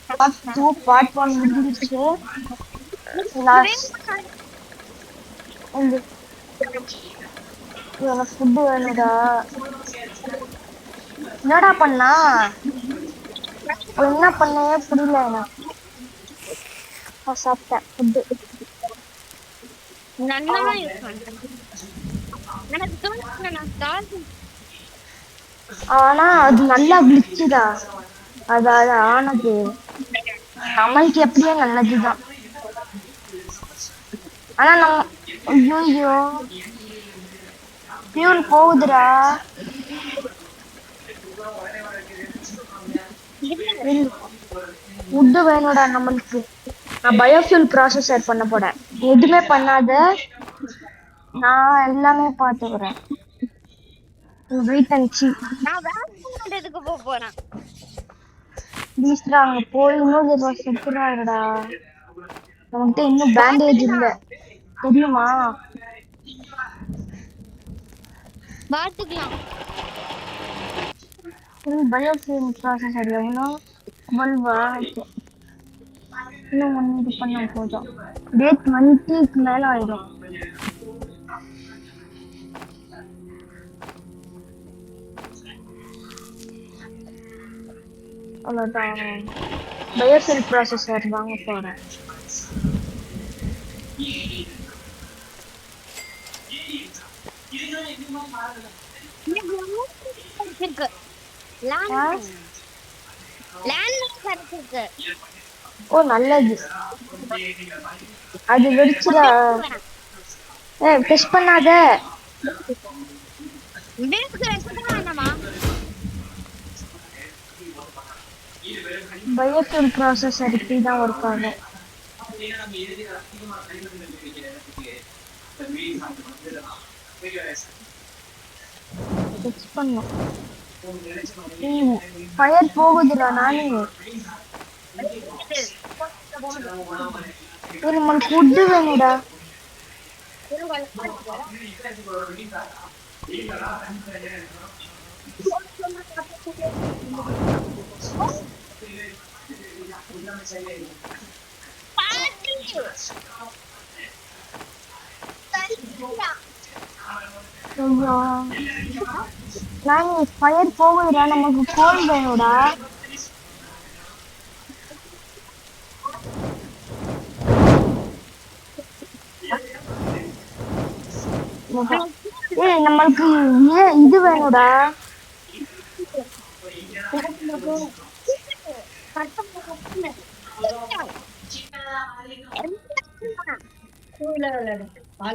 Part 2 part 1 முடிஞ்சிருச்சு. Last இந்த எனக்கு ஃபுட் வேணும்டா. என்னடா பண்ணா? என்ன பண்ணவே புரியல எனக்கு. சாப்பிட்டேன் ஃபுட்டு. நல்லா இருக்கும். எனக்கு தோணுது நான் ஸ்டார்ட் ஆனா அது நல்லா கிளிச்சுடா. அதாவது ஆனது நம்மளுக்கு எப்படியே நல்லதுதான். ஆனா நம்ம ஐயோ பியூல் போகுதுடா. ஃபுட்டு வேணும்டா நம்மளுக்கு. நான் பயோஃபியூல் ப்ராசஸர் பண்ண போறேன். எதுவுமே பண்ணாத, நான் எல்லாமே பாத்துக்கிறேன். வெயிட் அண்ட் நான் வேக்சின் பண்றதுக்கு போறேன். ப்ளீஸ்டா அங்க போய் இன்னொரு செத்துறாருடா. நமக்கிட்ட இன்னும் பேண்டேஜ் இல்ல தெரியுமா? பாத்துக்கலாம். பயோஃபியூல் ப்ராசஸர் எவ்வளோ 12 இன்னும் ஒன்று இது பண்ண போதும். டேட் 20க்கு மேல ஆயிடும். அவ்வளோதான். பயோஃபியூல் ப்ராசஸர் வாங்க போறேன். இருக்கு லேண்ட் ஓ நல்லது. அது வெடிச்சுடா. டெஸ்ட் பண்ணாத. பயோஃபியூல் ப்ராசஸர் இப்படி தான் ஒர்க் ஆகும். டெஸ்ட் பண்ணோம். ஃபயர் போகுதுடா. நானே நமக்கு ஃபுட்டு வேணும்டா. நான் ஃபயர் போகுதுடா. நமக்கு கோல் வேணும்டா. நம்மளுக்கு இது வேணும்டா.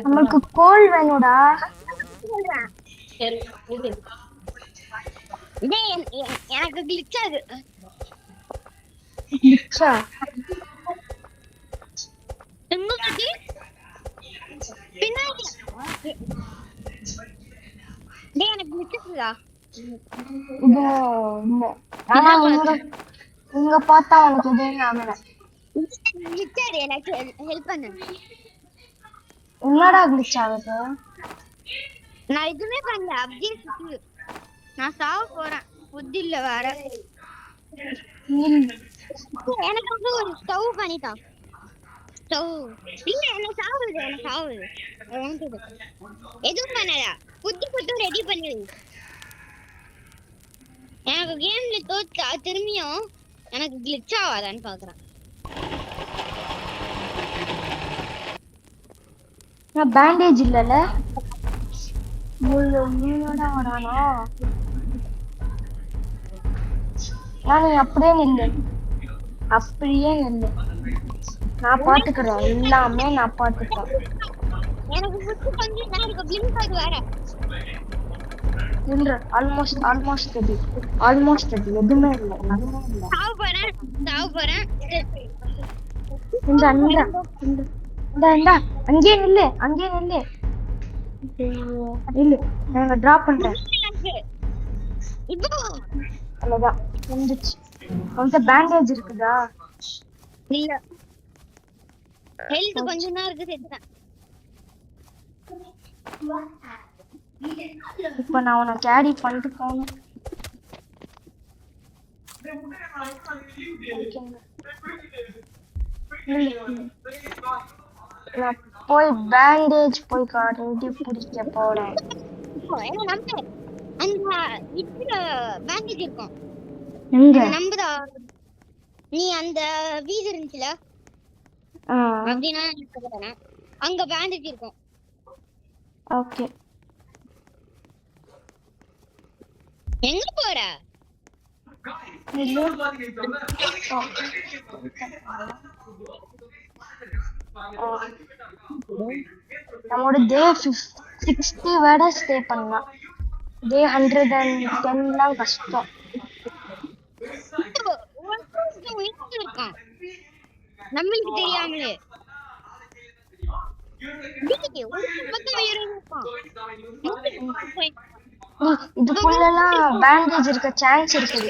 நம்மளுக்கு கோல் வேணும்டா. எனக்கு கிளிச் ஆகுது. கிளிச்சா? பின்னாடி எனக்கு கிளிச்சுதா? இது ஆனா இங்க பார்த்தா உனக்கு எதுவுமே ஆகல. எனக்கு ஹெல்ப் பண்ணு. என்னடா கிளிச் ஆகுது? நான் எதுவுமே பண்ணல. அப்படியே சுத்து. நான் சாவ போறேன். புத்தி இல்ல வேற. எனக்கு வந்து ஒரு ஸ்டவ் பண்ணிட்டான். ஸ்டவ் இல்ல எனக்கு சாவுது. எதுவும் பண்ணல. புத்தி மட்டும் ரெடி பண்ணு. எனக்கு கேம்ல தோத்தா திரும்பியும் எனக்கு கிளிச் ஆகாதான்னு பாக்குறேன். நான் பேண்டேஜ் இல்லல. என்னடா வரானோ? நான் அப்படியே நில்லு. நான் பாத்துக்கிறேன். எல்லாமே நான் பாத்துக்கிறேன். எனக்கு புத்தி கொஞ்சம் நேரம் பிளிங்க் ஆகுது வேற. இல்ல ஆல்மோஸ்ட் ரெடி. எதுவுமே இல்ல. சாவ போறேன். இந்த அங்கே நில்லு. இல்ல நான் டிராப் பண்றேன். அவ்வளவுதான் முடிஞ்சிச்சு. உன்கிட்ட பேண்டேஜ் இருக்குதா? இல்ல. ஹெல்த் கொஞ்சம் தான் இருக்கு. செத்துட்டேன். இப்ப நான் உன்னை கேரி பண்ணிட்டு போகணும். நான் போய் பேண்டேஜ் போய் கட்டி பிடிக்க போறேன். இப்போ என்ன நம்ப அந்த இதுல பேண்டேஜ் இருக்கும். எங்க நம்புதா நீ அந்த வீடு இருந்துச்சுல அப்படின்னா அங்க பேண்டேஜ் இருக்கும். ஓகே எங்க போற? நம்மளோட டே 60 வேட ஸ்டே பண்ணலாம். டே 110 கஷ்டம். இருக்கான் நம்மளுக்கு தெரியாமலே இதுக்குள்ளலாம் பேண்டேஜ் இருக்க சான்ஸ் இருக்குது.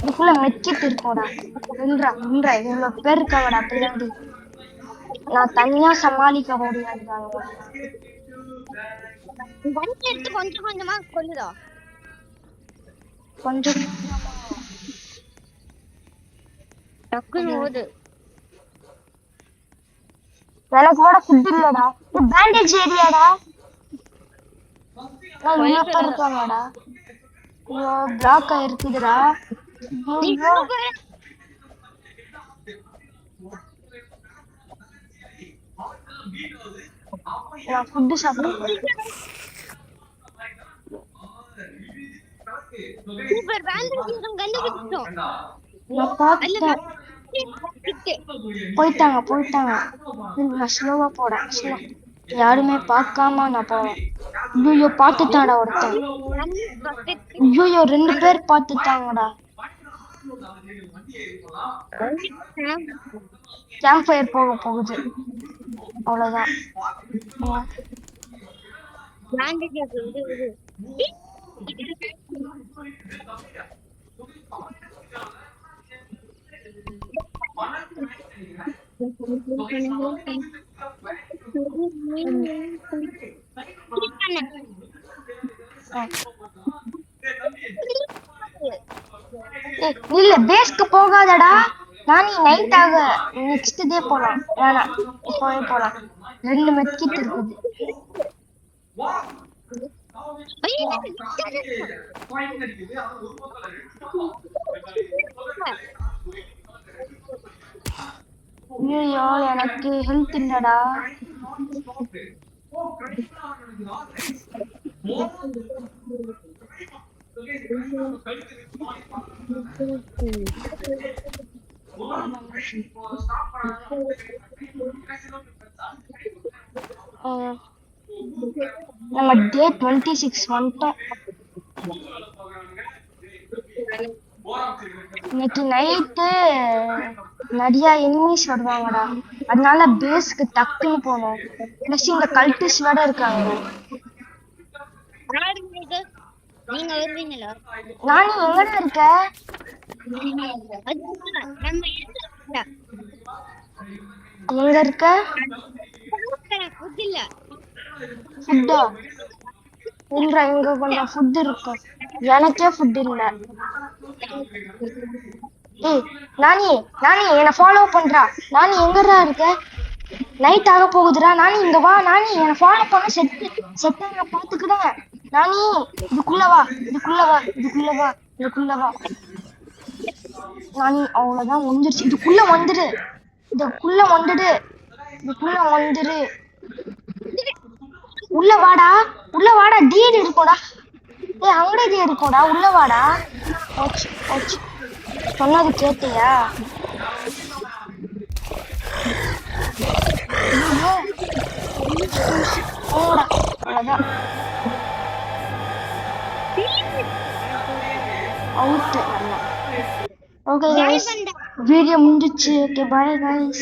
இதுக்குள்ள மெக்கிட்டு இருக்கோடா. இவ்வளவு பேர் இருக்காங்கடா. பின்னாடி நான் தனியா சமாளிக்க முடியாது. கொஞ்சம் கொஞ்சமா கொல்லுதா? கொஞ்சம் டக்குன்னு ஓடு. எனக்கு கூட ஃபுட் இல்லடா. இது பேண்டேஜ் ஏரியாடா. நான் உள்ள போறேன்டா. ஐயோ பிளாக் ஆயிருக்குதுடா. ஐயோ நான் ஃபுட் சாப்பிடுறேன். சூப்பர் பேண்டேஜ் கண்டுபிடிச்சோம். நான் பார்த்தேன். போயிட்டாங்க. நான் ஸ்லோவா போறேன். யாருமே பார்க்காம நான் போவேன். ஐயோ பார்த்துட்டாடா ஒருத்தன். ஐயோ 2 பேர் பார்த்துட்டாங்கடா. கேம்ப் ஃபயர் போகுது. அவ்வளவுதான். இல்ல பேஸ்க்கு போகாதடா. நானி நைட் ஆக நெக்ஸ்ட் டே போலாம். வேணாம் இப்போவே போலாம். 2 மெட்கிட் இருக்குது. ஐயோ எனக்கு ஹெல்த் இல்லடா. நம்ம டே 26 வந்துட்டோம். இன்னைக்கு நைட்டு நிறைய எனிமீஸ் வருவாங்கடா. அதனால பேஸ்க்கு டக்குன்னு போகணும். பிளஸ் இந்த கல்டிஸ் வேற இருக்காங்க. நீங்க வருவீங்களா? நானி எங்கடா இருக்க? எங்க இருக்க? ஃபுட்டா இல்ல. இங்க கொஞ்சம் ஃபுட் இருக்கு. எனக்கே ஃபுட் இல்ல. ஏய் நானி என்ன ஃபாலோ பண்றா. நானி எங்கடா இருக்க? நைட் ஆக போகுதுடா. நானி இங்க வா. நானி என்ன ஃபாலோ பண்ண செட்டாங்க பாத்துக்கிடுங்க. நானி இதுக்குள்ள வா. நானி அவ்வளவுதான் முடிஞ்சிருச்சு. இதுக்குள்ள வந்துடு. உள்ள வாடா. டீடு இருக்கும்டா. ஏய் அங்கடே டீடு இருக்கும்டா. உள்ள வாடா. ஓச் சொன்னது கேட்டியா? ஓடா அவ்வளவுதான். அவுட். ஓகே गाइस வீடியோ முடிஞ்சிச்சு. Okay bye guys.